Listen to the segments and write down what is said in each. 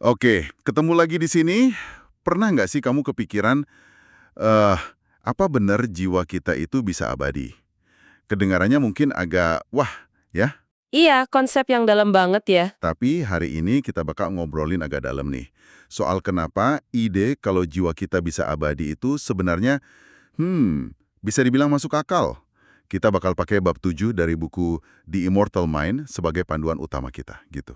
Oke, ketemu lagi di sini. Pernah nggak sih kamu kepikiran, eh, apa benar jiwa kita itu bisa abadi? Kedengarannya mungkin agak, wah, ya. Iya, konsep yang dalam banget ya. Tapi hari ini kita bakal ngobrolin agak dalam nih. Soal kenapa ide kalau jiwa kita bisa abadi itu sebenarnya, bisa dibilang masuk akal. Kita bakal pakai bab 7 dari buku The Immortal Mind sebagai panduan utama kita, gitu.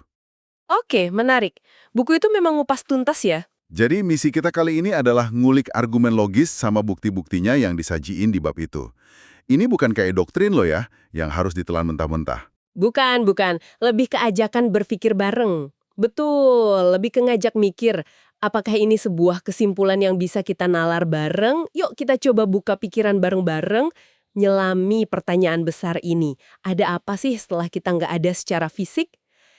Oke, menarik. Buku itu memang ngupas tuntas ya? Jadi misi kita kali ini adalah ngulik argumen logis sama bukti-buktinya yang disajiin di bab itu. Ini bukan kayak doktrin loh ya, yang harus ditelan mentah-mentah. Bukan. Lebih ke ajakan berpikir bareng. Betul, lebih ke ngajak mikir. Apakah ini sebuah kesimpulan yang bisa kita nalar bareng? Yuk kita coba buka pikiran bareng-bareng, nyelami pertanyaan besar ini. Ada apa sih setelah kita nggak ada secara fisik?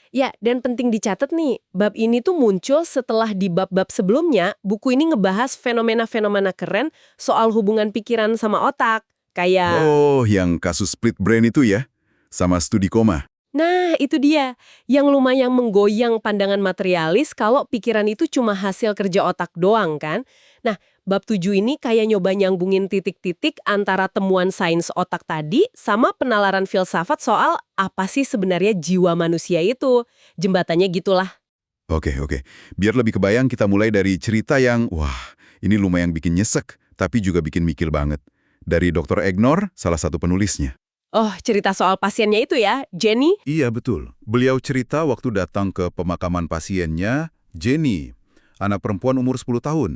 Ya, dan penting dicatat nih, bab ini tuh muncul setelah di bab-bab sebelumnya, buku ini ngebahas fenomena-fenomena keren soal hubungan pikiran sama otak. Kayak, Oh, yang kasus split brain itu ya? Sama studi koma. nah itu dia, yang lumayan menggoyang pandangan materialis kalau pikiran itu cuma hasil kerja otak doang kan. Nah, bab 7 ini kayak nyoba nyambungin titik-titik antara temuan sains otak tadi sama penalaran filsafat soal apa sih sebenarnya jiwa manusia itu. Jembatannya gitulah. Oke. Biar lebih kebayang kita mulai dari cerita yang, wah, ini lumayan bikin nyesek, tapi juga bikin mikir banget. Dari Dr. Egnor, salah satu penulisnya. Oh, cerita soal pasiennya itu ya, Jenny? Iya, betul. Beliau cerita waktu datang ke pemakaman pasiennya, Jenny, anak perempuan umur 10 tahun.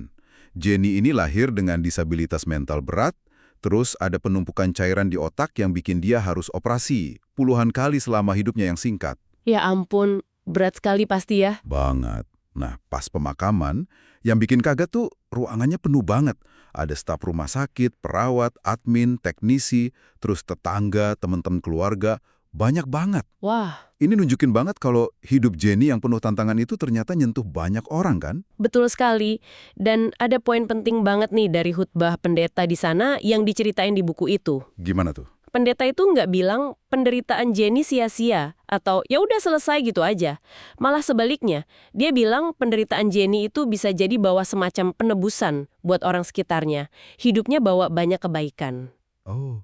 Jenny ini lahir dengan disabilitas mental berat, terus ada penumpukan cairan di otak yang bikin dia harus operasi puluhan kali selama hidupnya yang singkat. Ya ampun, berat sekali pasti ya. Banget. Nah, pas pemakaman, yang bikin kaget tuh ruangannya penuh banget. Ada staf rumah sakit, perawat, admin, teknisi, terus tetangga, teman-teman keluarga, banyak banget. Wah, Ini nunjukin banget kalau hidup Jenny yang penuh tantangan itu ternyata nyentuh banyak orang kan? betul sekali. Dan ada poin penting banget nih dari khutbah pendeta di sana yang diceritain di buku itu. Gimana tuh? Pendeta itu nggak bilang penderitaan Jenny sia-sia atau ya udah selesai gitu aja. Malah sebaliknya, dia bilang penderitaan Jenny itu bisa jadi bawa semacam penebusan buat orang sekitarnya. Hidupnya bawa banyak kebaikan. Oh,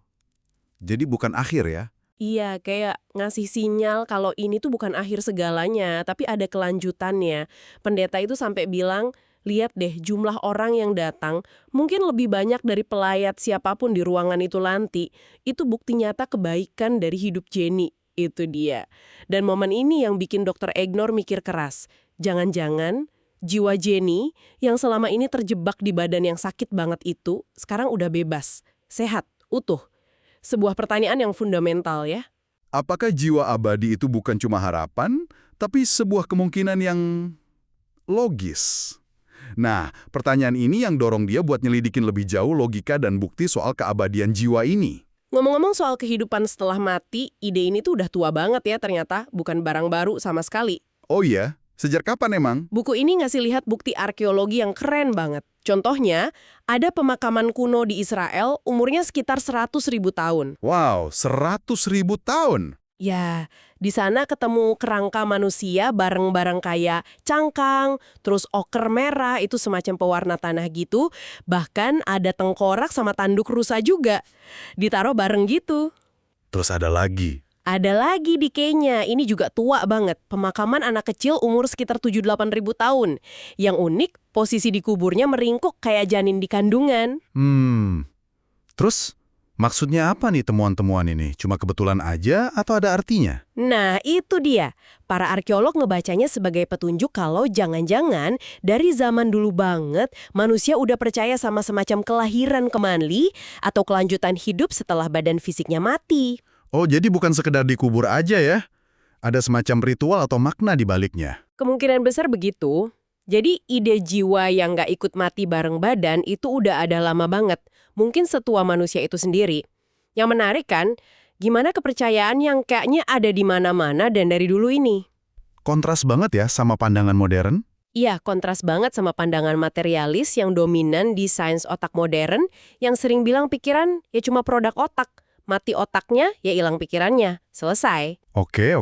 jadi bukan akhir ya? Iya, kayak ngasih sinyal kalau ini tuh bukan akhir segalanya, tapi ada kelanjutannya. Pendeta itu sampai bilang, lihat deh jumlah orang yang datang, mungkin lebih banyak dari pelayat siapapun di ruangan itu nanti. Itu bukti nyata kebaikan dari hidup Jenny. Itu dia. Dan momen ini yang bikin Dokter Egnor mikir keras. Jangan-jangan jiwa Jenny yang selama ini terjebak di badan yang sakit banget itu, sekarang udah bebas, sehat, utuh. Sebuah pertanyaan yang fundamental ya. Apakah jiwa abadi itu bukan cuma harapan, tapi sebuah kemungkinan yang logis? Nah, pertanyaan ini yang dorong dia buat nyelidikin lebih jauh logika dan bukti soal keabadian jiwa ini. Ngomong-ngomong soal kehidupan setelah mati, ide ini tuh udah tua banget ya ternyata, bukan barang baru sama sekali. Oh iya? Sejak kapan emang? Buku ini ngasih lihat bukti arkeologi yang keren banget. Contohnya, ada pemakaman kuno di Israel umurnya sekitar 100.000 tahun. Wow, 100.000 tahun! Ya, di sana ketemu kerangka manusia barang-barang kayak cangkang, terus oker merah, itu semacam pewarna tanah gitu. Bahkan ada tengkorak sama tanduk rusa juga. Ditaruh bareng gitu. Terus ada lagi. Ada lagi di Kenya, ini juga tua banget. Pemakaman anak kecil umur sekitar 7-8 ribu tahun. Yang unik, posisi di kuburnya meringkuk kayak janin di kandungan. Terus maksudnya apa nih temuan-temuan ini? Cuma kebetulan aja atau ada artinya? Nah, itu dia. Para arkeolog ngebacanya sebagai petunjuk kalau jangan-jangan dari zaman dulu banget manusia udah percaya sama semacam kelahiran kembali atau kelanjutan hidup setelah badan fisiknya mati. Oh, jadi bukan sekedar dikubur aja ya? Ada semacam ritual atau makna di baliknya. Kemungkinan besar begitu. Jadi ide jiwa yang nggak ikut mati bareng badan itu udah ada lama banget. Mungkin setua manusia itu sendiri. Yang menarik kan, gimana kepercayaan yang kayaknya ada di mana-mana dan dari dulu ini. Kontras banget ya sama pandangan modern? Iya, kontras banget sama pandangan materialis yang dominan di sains otak modern yang sering bilang pikiran ya cuma produk otak. Mati otaknya, ya hilang pikirannya. Selesai. Oke.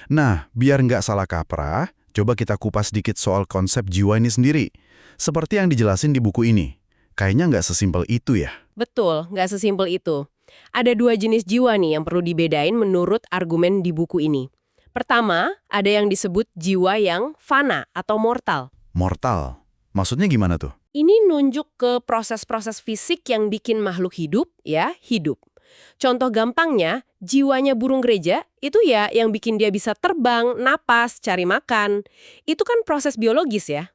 Nah, biar nggak salah kaprah, Coba kita kupas sedikit soal konsep jiwa ini sendiri. Seperti yang dijelasin di buku ini. Kayaknya nggak sesimpel itu ya. Betul, nggak sesimpel itu. Ada dua jenis jiwa nih yang perlu dibedain menurut argumen di buku ini. Pertama, ada yang disebut jiwa yang fana atau mortal. Mortal. Maksudnya gimana tuh? Ini nunjuk ke proses-proses fisik yang bikin makhluk hidup, ya, hidup. Contoh gampangnya, jiwanya burung gereja, itu ya yang bikin dia bisa terbang, napas, cari makan. Itu kan proses biologis ya.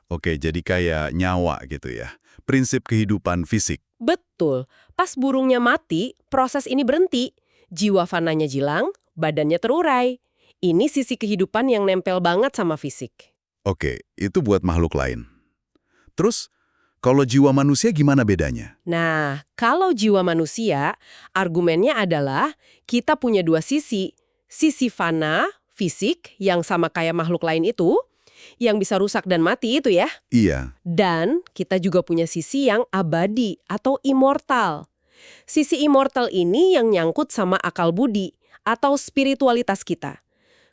Oke, jadi kayak nyawa gitu ya. Prinsip kehidupan fisik. Betul. Pas burungnya mati, proses ini berhenti. Jiwa fananya jilang, badannya terurai. Ini sisi kehidupan yang nempel banget sama fisik. Oke, itu buat makhluk lain. Terus, kalau jiwa manusia gimana bedanya? Nah, kalau jiwa manusia, argumennya adalah kita punya dua sisi. Sisi fana, fisik, yang sama kayak makhluk lain itu, yang bisa rusak dan mati itu ya. Iya, Dan kita juga punya sisi yang abadi atau immortal. Sisi immortal ini yang nyangkut sama akal budi atau spiritualitas kita.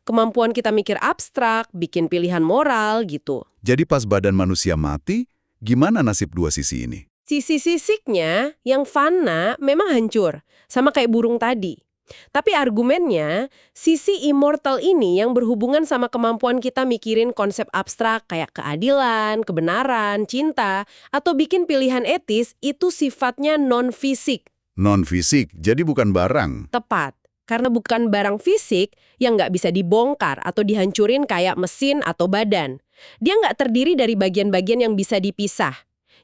Kemampuan kita mikir abstrak, bikin pilihan moral gitu. jadi pas badan manusia mati, gimana nasib dua sisi ini? Sisi fisiknya yang fana memang hancur, sama kayak burung tadi. Tapi argumennya, sisi immortal ini yang berhubungan sama kemampuan kita mikirin konsep abstrak kayak keadilan, kebenaran, cinta, atau bikin pilihan etis itu sifatnya non-fisik. Non-fisik, jadi bukan barang. Tepat. Karena bukan barang fisik yang nggak bisa dibongkar atau dihancurin kayak mesin atau badan. Dia nggak terdiri dari bagian-bagian yang bisa dipisah.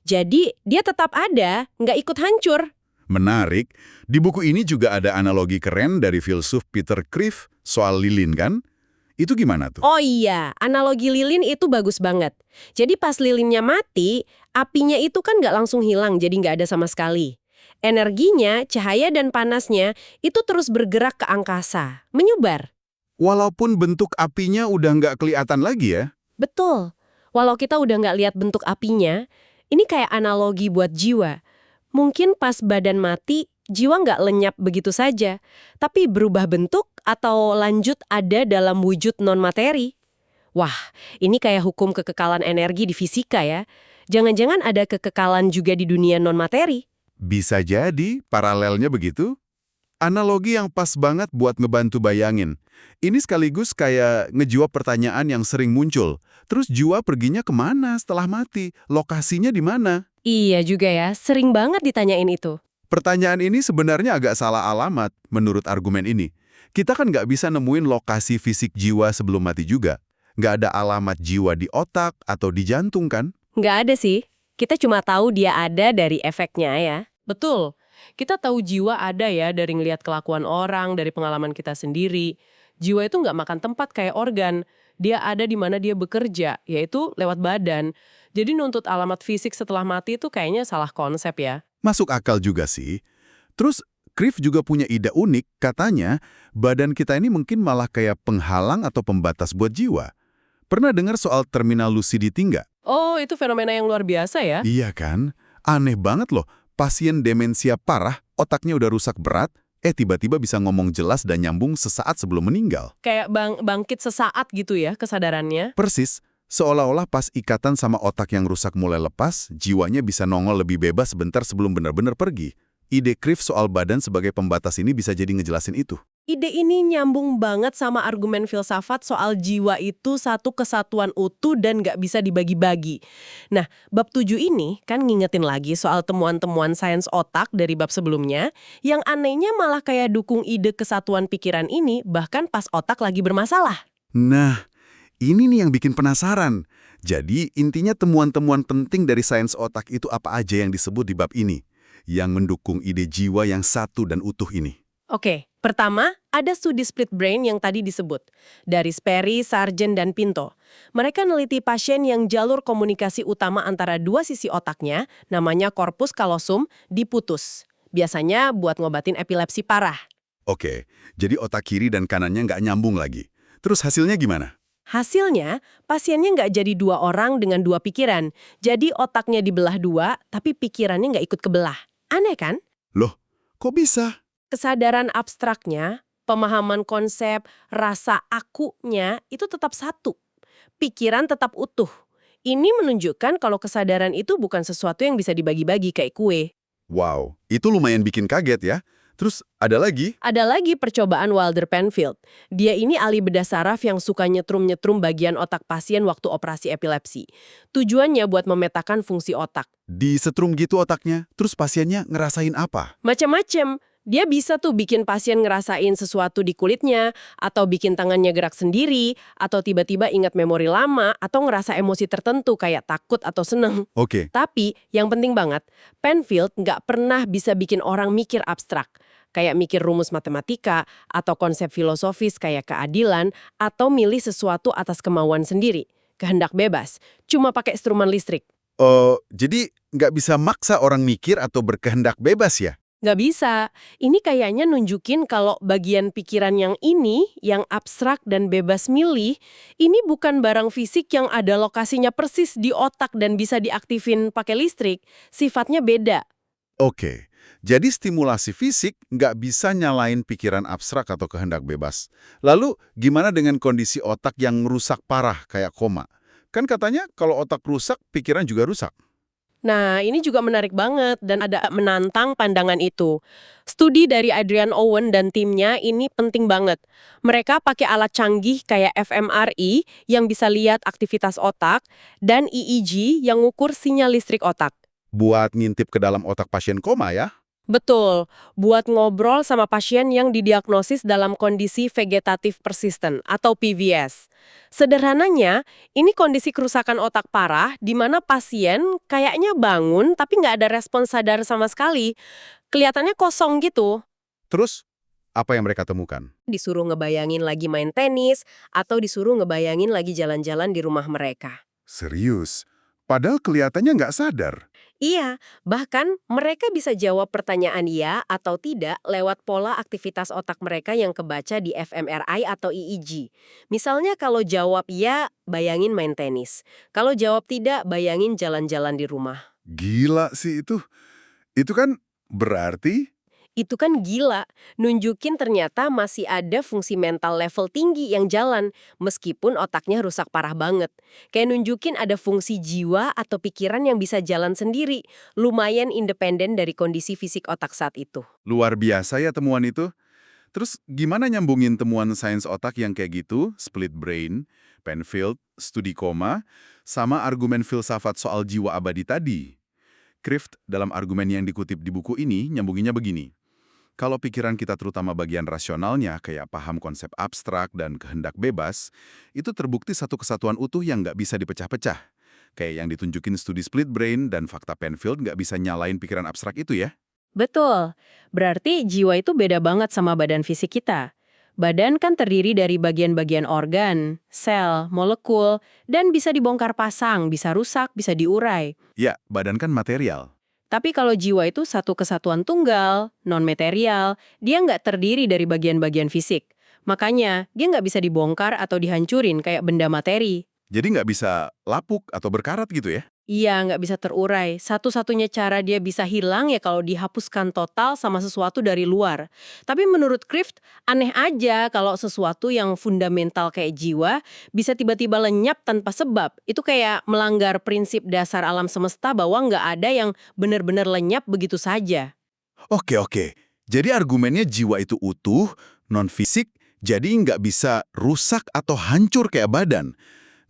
Jadi, dia tetap ada, nggak ikut hancur. Menarik, di buku ini juga ada analogi keren dari filsuf Peter Kreeft soal lilin kan? Itu gimana tuh? Oh iya, analogi lilin itu bagus banget. Jadi pas lilinnya mati, apinya itu kan nggak langsung hilang, jadi nggak ada sama sekali. Energinya, cahaya dan panasnya itu terus bergerak ke angkasa, menyebar. Walaupun bentuk apinya udah nggak kelihatan lagi ya? Betul. Walau kita udah nggak lihat bentuk apinya, ini kayak analogi buat jiwa. Mungkin pas badan mati, jiwa nggak lenyap begitu saja, tapi berubah bentuk atau lanjut ada dalam wujud non-materi. Wah, ini kayak hukum kekekalan energi di fisika ya. Jangan-jangan ada kekekalan juga di dunia non-materi. Bisa jadi, paralelnya begitu. Analogi yang pas banget buat ngebantu bayangin. Ini sekaligus kayak ngejawab pertanyaan yang sering muncul. Terus jiwa perginya kemana setelah mati? Lokasinya di mana? Iya juga ya, sering banget ditanyain itu. Pertanyaan ini sebenarnya agak salah alamat menurut argumen ini. Kita kan nggak bisa nemuin lokasi fisik jiwa sebelum mati juga. Nggak ada alamat jiwa di otak atau di jantung kan? Nggak ada sih. Kita cuma tahu dia ada dari efeknya ya. Betul. Kita tahu jiwa ada ya dari ngelihat kelakuan orang, dari pengalaman kita sendiri. Jiwa itu nggak makan tempat kayak organ. Dia ada di mana dia bekerja, yaitu lewat badan. Jadi nuntut alamat fisik setelah mati itu kayaknya salah konsep ya. Masuk akal juga sih. Terus, Kreeft juga punya ide unik, katanya badan kita ini mungkin malah kayak penghalang atau pembatas buat jiwa. Pernah dengar soal terminal lucidity nggak? Oh, itu fenomena yang luar biasa ya. Iya kan? Aneh banget loh. Pasien demensia parah, otaknya udah rusak berat, tiba-tiba bisa ngomong jelas dan nyambung sesaat sebelum meninggal. Kayak bangkit sesaat gitu ya kesadarannya. Persis, seolah-olah pas ikatan sama otak yang rusak mulai lepas, jiwanya bisa nongol lebih bebas sebentar sebelum benar-benar pergi. Ide Kreeft soal badan sebagai pembatas ini bisa jadi ngejelasin itu. Ide ini nyambung banget sama argumen filsafat soal jiwa itu satu kesatuan utuh dan nggak bisa dibagi-bagi. Nah, bab 7 ini kan ngingetin lagi soal temuan-temuan sains otak dari bab sebelumnya, yang anehnya malah kayak dukung ide kesatuan pikiran ini bahkan pas otak lagi bermasalah. Nah, ini nih yang bikin penasaran. Jadi, intinya temuan-temuan penting dari sains otak itu apa aja yang disebut di bab ini, yang mendukung ide jiwa yang satu dan utuh ini. Oke, pertama, ada studi split brain yang tadi disebut. Dari Sperry, Sargent, dan Pinto. Mereka neliti pasien yang jalur komunikasi utama antara dua sisi otaknya, namanya corpus callosum, diputus. Biasanya buat ngobatin epilepsi parah. Oke, jadi otak kiri dan kanannya nggak nyambung lagi. Terus hasilnya gimana? Hasilnya, pasiennya nggak jadi dua orang dengan dua pikiran. Jadi otaknya dibelah dua, tapi pikirannya nggak ikut kebelah. Aneh kan? Loh, kok bisa? Kesadaran abstraknya, pemahaman konsep rasa akunya itu tetap satu. Pikiran tetap utuh. Ini menunjukkan kalau kesadaran itu bukan sesuatu yang bisa dibagi-bagi kayak kue. Wow, itu lumayan bikin kaget ya. Terus ada lagi? Ada lagi percobaan Wilder Penfield. Dia ini ahli bedah saraf yang suka nyetrum-nyetrum bagian otak pasien waktu operasi epilepsi. Tujuannya buat memetakan fungsi otak. Disetrum gitu otaknya, terus pasiennya ngerasain apa? Macam-macam. Dia bisa tuh bikin pasien ngerasain sesuatu di kulitnya, atau bikin tangannya gerak sendiri, atau tiba-tiba ingat memori lama, atau ngerasa emosi tertentu kayak takut atau seneng. Oke. Tapi, yang penting banget, Penfield nggak pernah bisa bikin orang mikir abstrak. Kayak mikir rumus matematika, atau konsep filosofis kayak keadilan, atau milih sesuatu atas kemauan sendiri. Kehendak bebas. Cuma pakai instrumen listrik. Oh, jadi nggak bisa maksa orang mikir atau berkehendak bebas ya? Nggak bisa. Ini kayaknya nunjukin kalau bagian pikiran yang ini, yang abstrak dan bebas milih, ini bukan barang fisik yang ada lokasinya persis di otak dan bisa diaktifin pakai listrik. Sifatnya beda. Oke, jadi stimulasi fisik nggak bisa nyalain pikiran abstrak atau kehendak bebas. Lalu, gimana dengan kondisi otak yang rusak parah kayak koma? Kan katanya kalau otak rusak, pikiran juga rusak. Nah, ini juga menarik banget dan ada menantang pandangan itu. Studi dari Adrian Owen dan timnya ini penting banget. Mereka pakai alat canggih kayak fMRI yang bisa lihat aktivitas otak dan EEG yang ngukur sinyal listrik otak. Buat ngintip ke dalam otak pasien koma ya? Betul, buat ngobrol sama pasien yang didiagnosis dalam kondisi vegetatif persisten atau PVS. Sederhananya, ini kondisi kerusakan otak parah di mana pasien kayaknya bangun tapi nggak ada respon sadar sama sekali. Kelihatannya kosong gitu. Terus, apa yang mereka temukan? Disuruh ngebayangin lagi main tenis atau disuruh ngebayangin lagi jalan-jalan di rumah mereka. Serius? Padahal kelihatannya nggak sadar. Iya, bahkan mereka bisa jawab pertanyaan iya atau tidak lewat pola aktivitas otak mereka yang kebaca di fMRI atau EEG. Misalnya kalau jawab iya, bayangin main tenis. Kalau jawab tidak, bayangin jalan-jalan di rumah. Gila sih itu. Itu kan berarti Itu kan gila, nunjukin ternyata masih ada fungsi mental level tinggi yang jalan, meskipun otaknya rusak parah banget. Kayak nunjukin ada fungsi jiwa atau pikiran yang bisa jalan sendiri, lumayan independen dari kondisi fisik otak saat itu. luar biasa ya temuan itu. Terus gimana nyambungin temuan sains otak yang kayak gitu, split brain, Penfield, studi koma, sama argumen filsafat soal jiwa abadi tadi? Krifft dalam argumen yang dikutip di buku ini nyambunginnya begini. Kalau pikiran kita terutama bagian rasionalnya kayak paham konsep abstrak dan kehendak bebas, itu terbukti satu kesatuan utuh yang nggak bisa dipecah-pecah. Kayak yang ditunjukin studi split brain dan fakta Penfield nggak bisa nyalain pikiran abstrak itu ya. Betul, berarti jiwa itu beda banget sama badan fisik kita. Badan kan terdiri dari bagian-bagian organ, sel, molekul, dan bisa dibongkar pasang, bisa rusak, bisa diurai. Ya, badan kan material. Tapi kalau jiwa itu satu kesatuan tunggal, non-material, dia nggak terdiri dari bagian-bagian fisik. Makanya, dia nggak bisa dibongkar atau dihancurin kayak benda materi. Jadi nggak bisa lapuk atau berkarat gitu ya? Iya, nggak bisa terurai. Satu-satunya cara dia bisa hilang ya kalau dihapuskan total sama sesuatu dari luar. Tapi menurut Krifft, aneh aja kalau sesuatu yang fundamental kayak jiwa bisa tiba-tiba lenyap tanpa sebab. Itu kayak melanggar prinsip dasar alam semesta bahwa nggak ada yang benar-benar lenyap begitu saja. Oke. Jadi argumennya jiwa itu utuh, non-fisik, jadi nggak bisa rusak atau hancur kayak badan.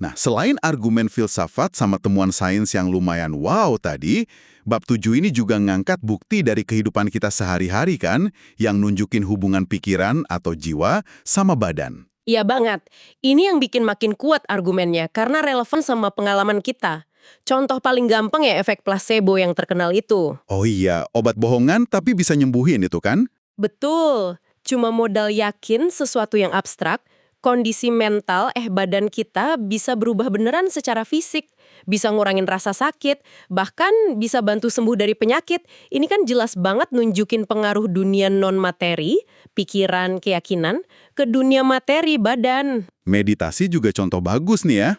Nah, selain argumen filsafat sama temuan sains yang lumayan wow tadi, bab 7 ini juga ngangkat bukti dari kehidupan kita sehari-hari kan, yang nunjukin hubungan pikiran atau jiwa sama badan. Iya banget. Ini yang bikin makin kuat argumennya karena relevan sama pengalaman kita. Contoh paling gampang ya efek placebo yang terkenal itu. Oh iya, obat bohongan tapi bisa nyembuhin itu kan? Betul. Cuma modal yakin sesuatu yang abstrak, kondisi mental badan kita bisa berubah beneran secara fisik, bisa ngurangin rasa sakit, bahkan bisa bantu sembuh dari penyakit. Ini kan jelas banget nunjukin pengaruh dunia non-materi, pikiran, keyakinan, ke dunia materi, badan. Meditasi juga contoh bagus nih ya.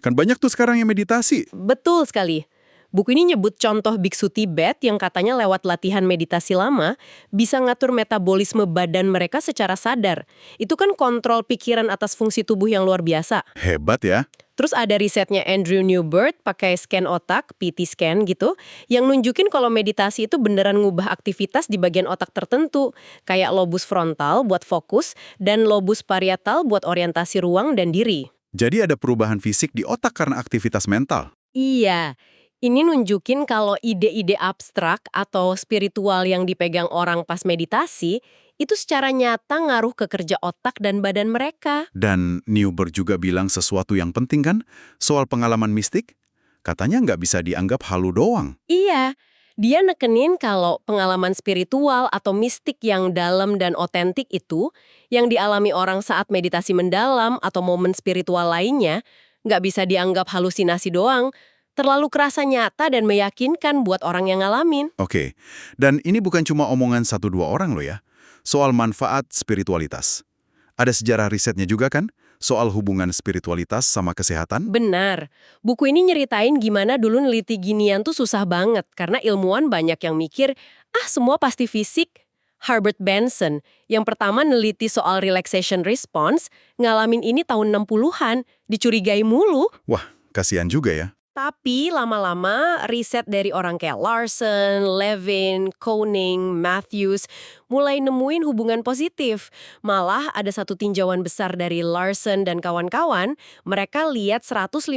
Kan banyak tuh sekarang yang meditasi. Betul sekali. Buku ini nyebut contoh biksu Tibet yang katanya lewat latihan meditasi lama bisa ngatur metabolisme badan mereka secara sadar. Itu kan kontrol pikiran atas fungsi tubuh yang luar biasa. Hebat ya. Terus ada risetnya Andrew Newbert pakai scan otak, PT scan gitu, yang nunjukin kalau meditasi itu beneran ngubah aktivitas di bagian otak tertentu, kayak lobus frontal buat fokus dan lobus parietal buat orientasi ruang dan diri. Jadi ada perubahan fisik di otak karena aktivitas mental. Iya, ini nunjukin kalau ide-ide abstrak atau spiritual yang dipegang orang pas meditasi, itu secara nyata ngaruh ke kerja otak dan badan mereka. Dan Newberg juga bilang sesuatu yang penting kan, soal pengalaman mistik. Katanya nggak bisa dianggap halu doang. Iya, dia nekenin kalau pengalaman spiritual atau mistik yang dalam dan otentik itu, yang dialami orang saat meditasi mendalam atau momen spiritual lainnya, nggak bisa dianggap halusinasi doang, terlalu kerasa nyata dan meyakinkan buat orang yang ngalamin. Oke, dan ini bukan cuma omongan 1-2 orang loh ya. Soal manfaat spiritualitas. Ada sejarah risetnya juga kan? Soal hubungan spiritualitas sama kesehatan? Benar. Buku ini nyeritain gimana dulu neliti ginian tuh susah banget karena ilmuwan banyak yang mikir, semua pasti fisik. Herbert Benson, yang pertama neliti soal relaxation response, ngalamin ini tahun 60-an, dicurigai mulu. Wah, kasihan juga ya. Tapi lama-lama riset dari orang kayak Larson, Levin, Koning, Matthews mulai nemuin hubungan positif. Malah ada satu tinjauan besar dari Larson dan kawan-kawan, mereka lihat 158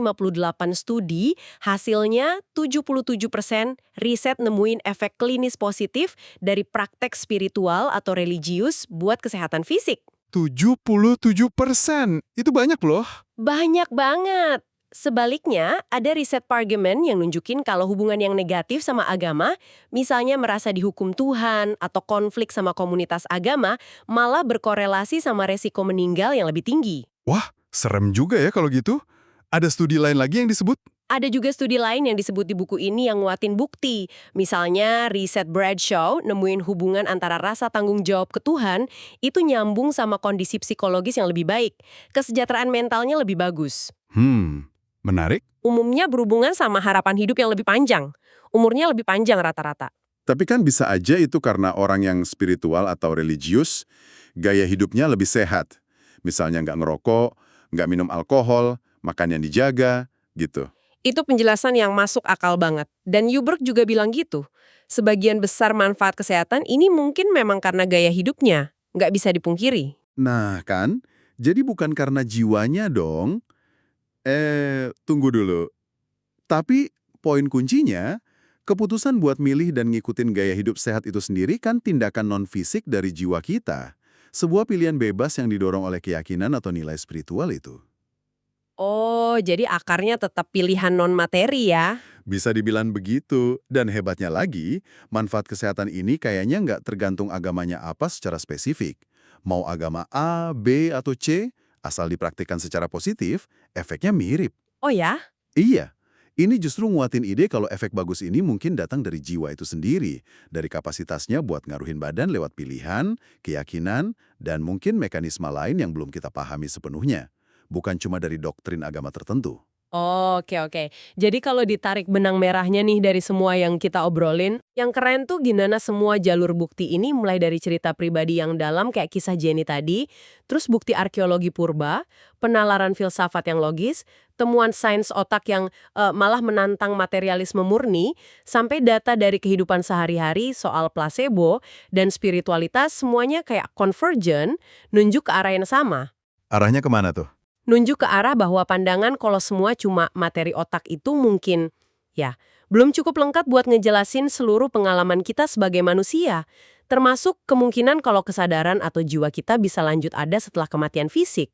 studi, hasilnya 77% riset nemuin efek klinis positif dari praktek spiritual atau religius buat kesehatan fisik. 77%! Itu banyak loh. Banyak banget! Sebaliknya, ada riset Pargeman yang nunjukin kalau hubungan yang negatif sama agama, misalnya merasa dihukum Tuhan atau konflik sama komunitas agama, malah berkorelasi sama resiko meninggal yang lebih tinggi. Wah, serem juga ya kalau gitu. Ada studi lain lagi yang disebut? Ada juga studi lain yang disebut di buku ini yang nguatin bukti. Misalnya, riset Bradshaw nemuin hubungan antara rasa tanggung jawab ke Tuhan itu nyambung sama kondisi psikologis yang lebih baik. Kesejahteraan mentalnya lebih bagus. Menarik. Umumnya berhubungan sama harapan hidup yang lebih panjang. Umurnya lebih panjang rata-rata. Tapi kan bisa aja itu karena orang yang spiritual atau religius, gaya hidupnya lebih sehat. Misalnya nggak ngerokok, nggak minum alkohol, makan yang dijaga, gitu. Itu penjelasan yang masuk akal banget. Dan Newberg juga bilang gitu. Sebagian besar manfaat kesehatan ini mungkin memang karena gaya hidupnya. Nggak bisa dipungkiri. Nah kan, jadi bukan karena jiwanya dong. Tunggu dulu. Tapi poin kuncinya, keputusan buat milih dan ngikutin gaya hidup sehat itu sendiri kan tindakan non-fisik dari jiwa kita. Sebuah pilihan bebas yang didorong oleh keyakinan atau nilai spiritual itu. Oh, jadi akarnya tetap pilihan non-materi ya? Bisa dibilang begitu. Dan hebatnya lagi, manfaat kesehatan ini kayaknya nggak tergantung agamanya apa secara spesifik. Mau agama A, B, atau C, asal dipraktikkan secara positif, efeknya mirip. Oh ya? Iya, ini justru nguatin ide kalau efek bagus ini mungkin datang dari jiwa itu sendiri, dari kapasitasnya buat ngaruhin badan lewat pilihan, keyakinan, dan mungkin mekanisme lain yang belum kita pahami sepenuhnya. Bukan cuma dari doktrin agama tertentu. Oke. Jadi kalau ditarik benang merahnya nih dari semua yang kita obrolin, yang keren tuh gimana semua jalur bukti ini mulai dari cerita pribadi yang dalam kayak kisah Jenny tadi, terus bukti arkeologi purba, penalaran filsafat yang logis, temuan sains otak yang malah menantang materialisme murni, sampai data dari kehidupan sehari-hari soal placebo dan spiritualitas semuanya kayak convergent, nunjuk ke arah yang sama. Arahnya kemana tuh? Nunjuk ke arah bahwa pandangan kalau semua cuma materi otak itu mungkin, belum cukup lengkap buat ngejelasin seluruh pengalaman kita sebagai manusia. Termasuk kemungkinan kalau kesadaran atau jiwa kita bisa lanjut ada setelah kematian fisik.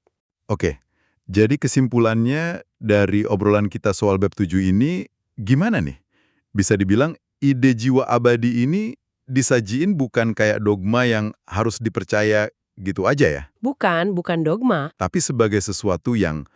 Oke, jadi kesimpulannya dari obrolan kita soal bab 7 ini, gimana nih? Bisa dibilang ide jiwa abadi ini disajiin bukan kayak dogma yang harus dipercaya gitu aja ya? Bukan dogma. Tapi sebagai sesuatu yang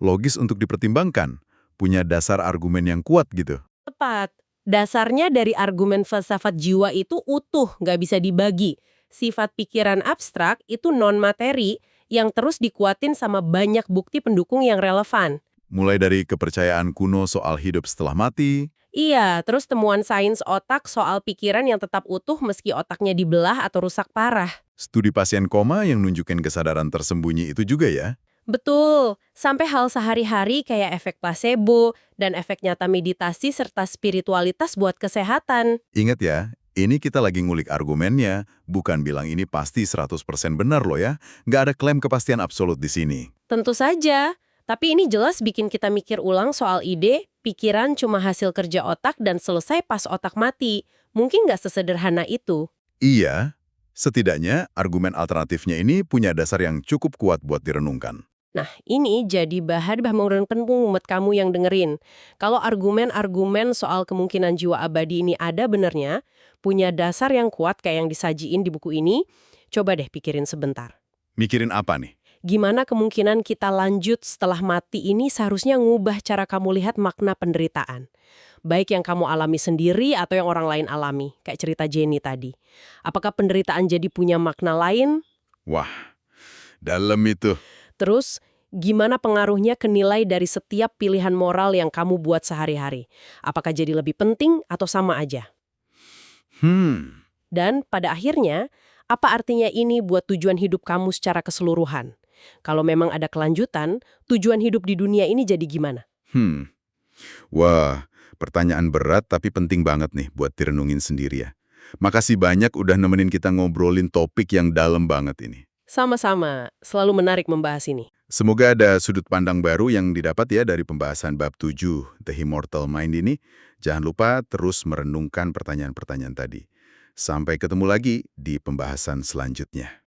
logis untuk dipertimbangkan, punya dasar argumen yang kuat gitu. Tepat. Dasarnya dari argumen filsafat jiwa itu utuh, nggak bisa dibagi. Sifat pikiran abstrak itu non-materi yang terus dikuatin sama banyak bukti pendukung yang relevan. Mulai dari kepercayaan kuno soal hidup setelah mati. Iya, terus temuan sains otak soal pikiran yang tetap utuh meski otaknya dibelah atau rusak parah. Studi pasien koma yang nunjukin kesadaran tersembunyi itu juga ya. Betul, sampai hal sehari-hari kayak efek placebo dan efek nyata meditasi serta spiritualitas buat kesehatan. Ingat ya, ini kita lagi ngulik argumennya, bukan bilang ini pasti 100% benar loh ya. Nggak ada klaim kepastian absolut di sini. Tentu saja, tapi ini jelas bikin kita mikir ulang soal ide, pikiran cuma hasil kerja otak dan selesai pas otak mati. Mungkin nggak sesederhana itu. Iya, setidaknya argumen alternatifnya ini punya dasar yang cukup kuat buat direnungkan. Nah, ini jadi bahan pengumet kamu yang dengerin. Kalau argumen-argumen soal kemungkinan jiwa abadi ini ada benernya, punya dasar yang kuat kayak yang disajiin di buku ini, coba deh pikirin sebentar. Mikirin apa nih? Gimana kemungkinan kita lanjut setelah mati ini seharusnya ngubah cara kamu lihat makna penderitaan? Baik yang kamu alami sendiri atau yang orang lain alami, kayak cerita Jenny tadi. Apakah penderitaan jadi punya makna lain? Wah, dalam itu. Terus, gimana pengaruhnya ke nilai dari setiap pilihan moral yang kamu buat sehari-hari? Apakah jadi lebih penting atau sama aja? Dan pada akhirnya, apa artinya ini buat tujuan hidup kamu secara keseluruhan? Kalau memang ada kelanjutan, tujuan hidup di dunia ini jadi gimana? Wah, pertanyaan berat tapi penting banget nih buat direnungin sendiri ya. Makasih banyak udah nemenin kita ngobrolin topik yang dalam banget ini. Sama-sama, selalu menarik membahas ini. Semoga ada sudut pandang baru yang didapat ya dari pembahasan bab 7, The Immortal Mind ini. Jangan lupa terus merenungkan pertanyaan-pertanyaan tadi. Sampai ketemu lagi di pembahasan selanjutnya.